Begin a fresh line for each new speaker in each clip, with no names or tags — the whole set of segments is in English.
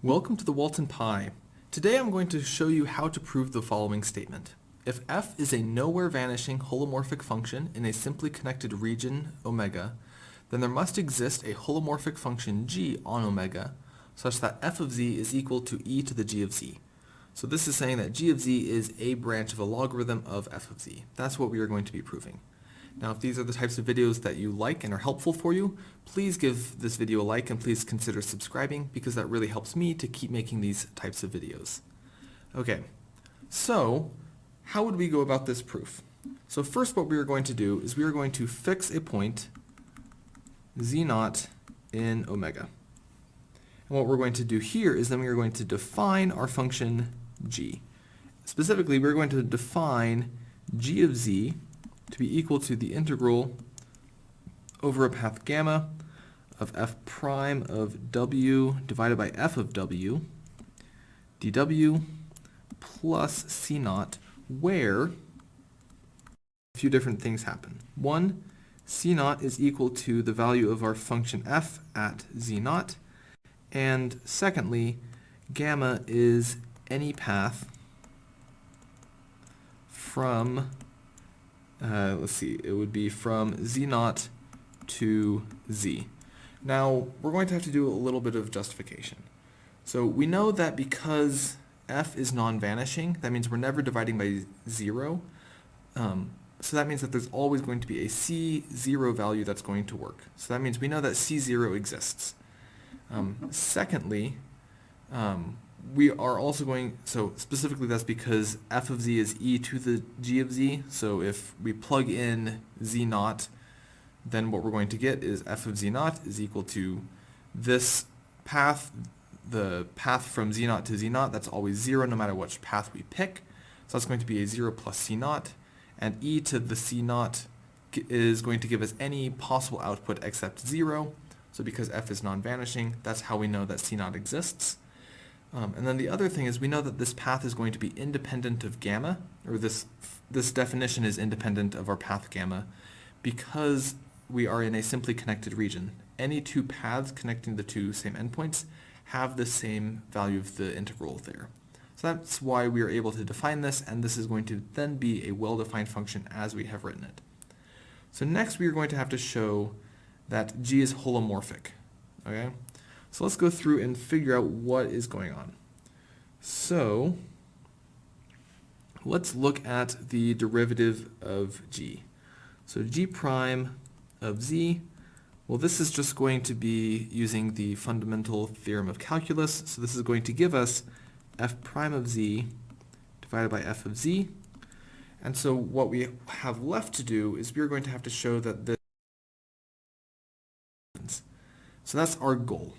Welcome to the Walton Pi. Today I'm going to show you how to prove the following statement. If f is a nowhere vanishing holomorphic function in a simply connected region omega, then there must exist a holomorphic function g on omega such that f of z is equal to e to the g of z. So this is saying that g of z is a branch of a logarithm of f of z. That's what we are going to be proving. Now, if these are the types of videos that you like and are helpful for you, please give this video a like and please consider subscribing because that really helps me to keep making these types of videos. Okay, so how would we go about this proof? So first what we are going to do is we are going to fix a point z0 in omega. And what we're going to do here is then we are going to define our function g. Specifically, we're going to define g of z to be equal to the integral over a path gamma of f prime of w divided by f of w dw plus c0, where a few different things happen. One, c0 is equal to the value of our function f at z0, and secondly, gamma is any path from it would be from z0 to z. Now, we're going to have to do a little bit of justification. So we know that because f is non-vanishing, that means we're never dividing by 0. So that means that there's always going to be a c0 value that's going to work. So that means we know that c0 exists. Secondly, we are also going, so specifically that's because f of z is e to the g of z, so if we plug in z0, then what we're going to get is f of z0 is equal to this path, the path from z0 to z0, that's always 0 no matter which path we pick, so that's going to be a 0 plus c0, and e to the c0 is going to give us any possible output except 0, so because f is non-vanishing, that's how we know that c0 exists. And then the other thing is we know that this path is going to be independent of gamma, or this definition is independent of our path gamma, because we are in a simply connected region. Any two paths connecting the two same endpoints have the same value of the integral there. So that's why we are able to define this, and this is going to then be a well-defined function as we have written it. So next we are going to have to show that g is holomorphic. Okay? So let's go through and figure out what is going on. So let's look at the derivative of g. So g prime of z, well, this is just going to be using the fundamental theorem of calculus. So this is going to give us f prime of z divided by f of z. And so what we have left to do is we're going to have to show that this. So that's our goal.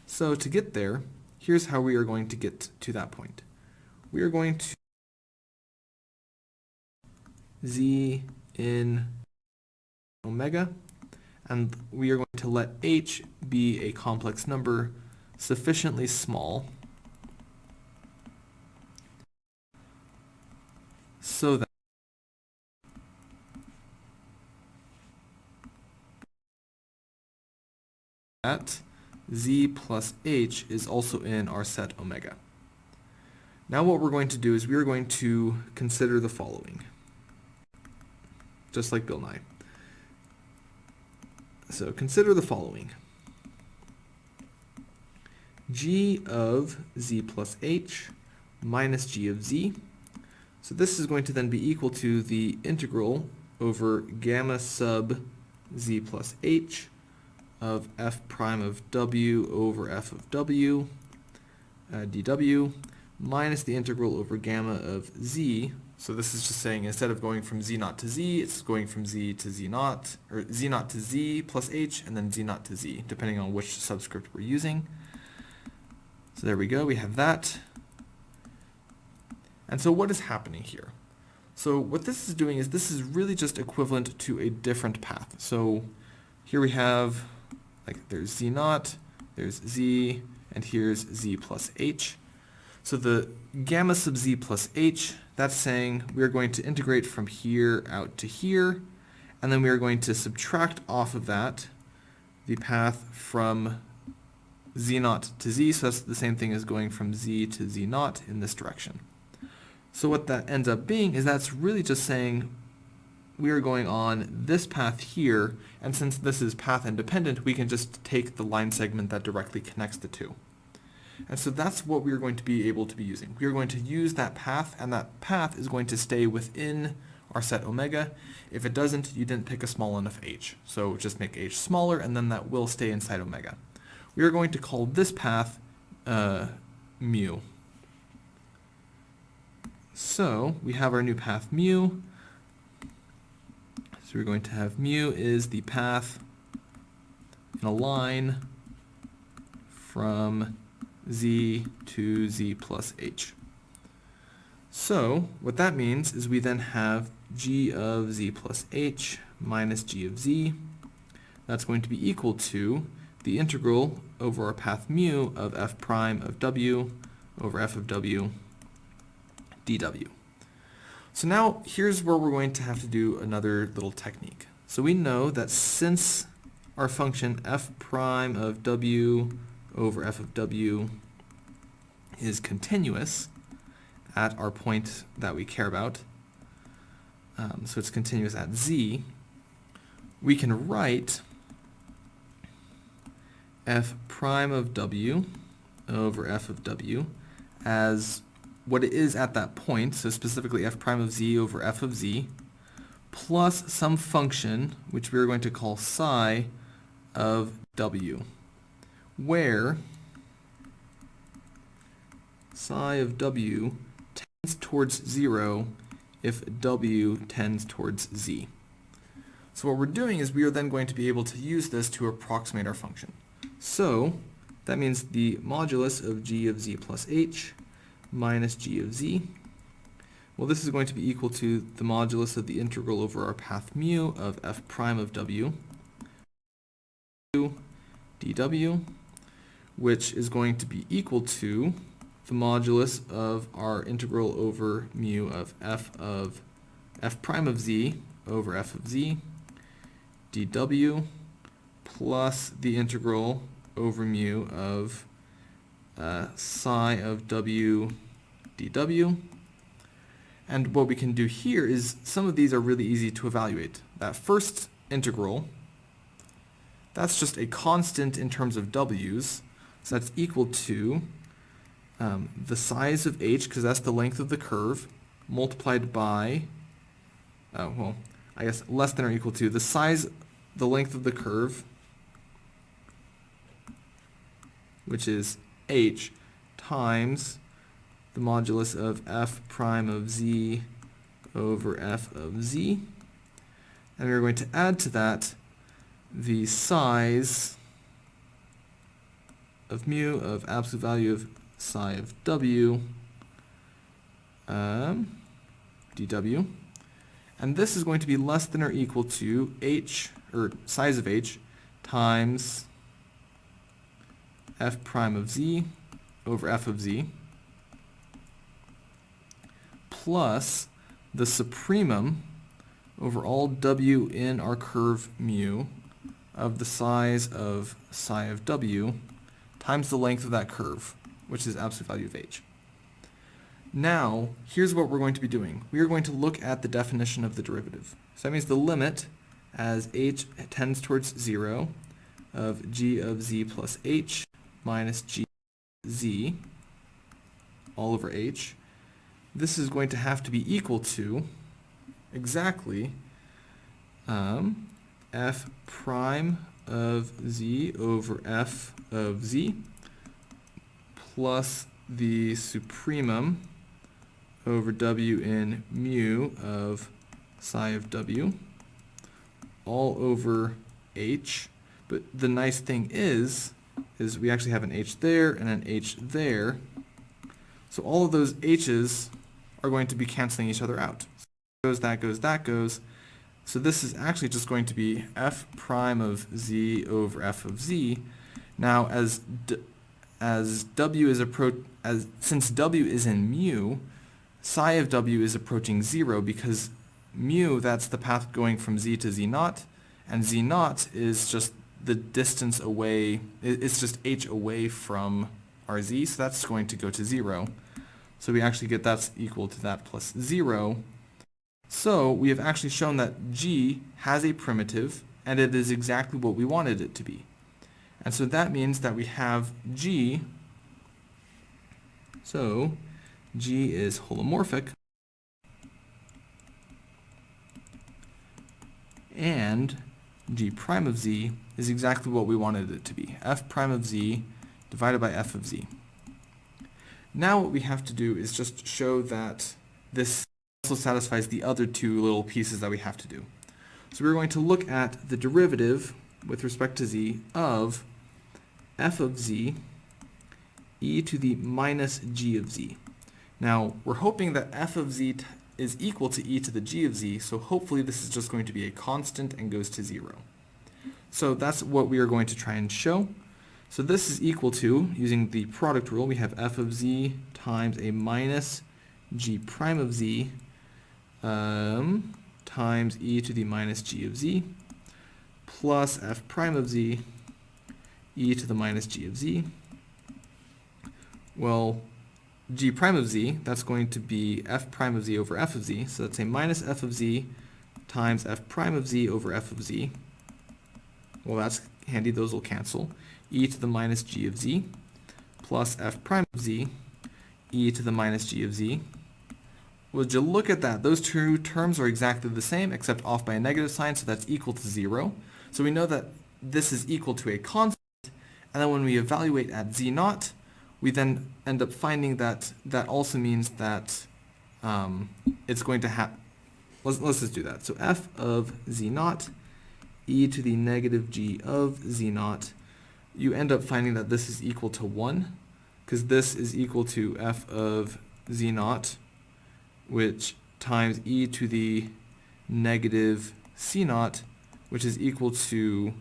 So to get there, here's how we are going to get to that point. We are going to z in omega, and we are going to let h be a complex number sufficiently small so that z plus h is also in our set omega. Now what we're going to do is we are going to consider the following, just like Bill Nye. So consider the following. G of z plus h minus g of z. So this is going to then be equal to the integral over gamma sub z plus h of f prime of w over f of w dw minus the integral over gamma of z. So this is just saying instead of going from z0 to z, it's going from z to z0, or z0 to z plus h, and then z0 to z, depending on which subscript we're using. So there we go, we have that. And so what is happening here? So what this is doing is this is really just equivalent to a different path. So here we have, like, there's z0, there's z, and here's z plus h. So the gamma sub z plus h, that's saying we're going to integrate from here out to here, and then we are going to subtract off of that the path from z naught to z, so that's the same thing as going from z to z naught in this direction. So what that ends up being is that's really just saying we are going on this path here, and since this is path independent, we can just take the line segment that directly connects the two. And so that's what we're going to be able to be using. We are going to use that path, and that path is going to stay within our set omega. If it doesn't, you didn't pick a small enough h. So just make h smaller, and then that will stay inside omega. We are going to call this path mu. So we have our new path mu. So we're going to have mu is the path in a line from z to z plus h. So what that means is we then have g of z plus h minus g of z. That's going to be equal to the integral over our path mu of f prime of w over f of w dw. So now here's where we're going to have to do another little technique. So we know that since our function f prime of w over f of w is continuous at our point that we care about, so it's continuous at z, we can write f prime of w over f of w as what it is at that point, so specifically f prime of z over f of z, plus some function, which we are going to call psi of w, where psi of w tends towards 0 if w tends towards z. So what we're doing is we are then going to be able to use this to approximate our function. So that means the modulus of g of z plus h minus g of z, well, this is going to be equal to the modulus of the integral over our path mu of f prime of w dw, which is going to be equal to the modulus of our integral over mu of f prime of z over f of z dw plus the integral over mu of psi of w dw. And what we can do here is some of these are really easy to evaluate. That first integral, that's just a constant in terms of w's, so that's equal to the size of h, because that's the length of the curve, multiplied by, well, I guess less than or equal to the size, the length of the curve, which is h, times the modulus of f prime of z over f of z. And we're going to add to that the size of mu of absolute value of psi of w dw. And this is going to be less than or equal to h, or size of h, times f prime of z over f of z, plus the supremum over all w in our curve mu of the size of psi of w times the length of that curve, which is absolute value of h. Now, here's what we're going to be doing. We are going to look at the definition of the derivative. So that means the limit as h tends towards 0 of g of z plus h minus g z all over h. This is going to have to be equal to exactly f prime of z over f of z plus the supremum over w in mu of psi of w all over h. But the nice thing is we actually have an h there and an h there. So all of those h's are going to be canceling each other out. So that goes, that goes. So this is actually just going to be f prime of z over f of z. Now, since w is in mu, psi of w is approaching 0 because mu, that's the path going from z to z naught, and z naught is just the distance away, it's just h away from our z, so that's going to go to 0. So we actually get that's equal to that plus 0. So we have actually shown that g has a primitive, and it is exactly what we wanted it to be. And so that means that we have g, so g is holomorphic, and g prime of z is exactly what we wanted it to be, f prime of z divided by f of z. Now what we have to do is just show that this also satisfies the other two little pieces that we have to do. So we're going to look at the derivative with respect to z of f of z e to the minus g of z. Now we're hoping that f of z is equal to e to the g of z, so hopefully this is just going to be a constant and goes to 0. So that's what we are going to try and show. So this is equal to, using the product rule, we have f of z times a minus g prime of z times e to the minus g of z plus f prime of z e to the minus g of z. Well, g prime of z, that's going to be f prime of z over f of z, so that's a minus f of z times f prime of z over f of z. Well, that's handy, those will cancel. E to the minus g of z plus f prime of z e to the minus g of z. Would you look at that? Those two terms are exactly the same except off by a negative sign, so that's equal to 0. So we know that this is equal to a constant, and then when we evaluate at z naught, we then end up finding that that also means that it's going to have, let's just do that. So f of z naught e to the negative g of z naught, you end up finding that this is equal to 1, because this is equal to f of z naught, which times e to the negative c naught, which is equal to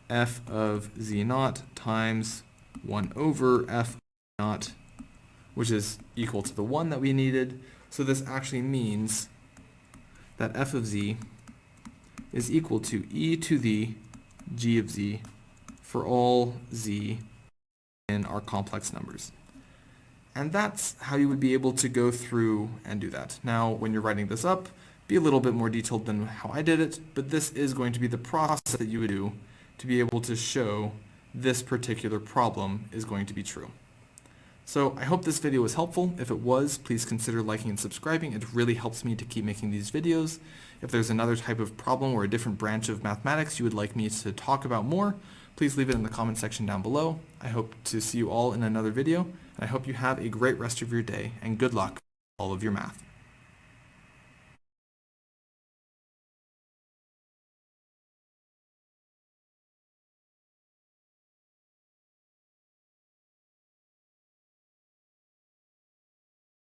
f of z naught times 1 over f of z naught, which is equal to the 1 that we needed. So this actually means that f of z is equal to e to the g of z for all z in our complex numbers. And that's how you would be able to go through and do that. Now, when you're writing this up, be a little bit more detailed than how I did it, but this is going to be the process that you would do to be able to show this particular problem is going to be true. So I hope this video was helpful. If it was, please consider liking and subscribing. It really helps me to keep making these videos. If there's another type of problem or a different branch of mathematics you would like me to talk about more, please leave it in the comment section down below. I hope to see you all in another video, and I hope you have a great rest of your day, and good luck with all of your math.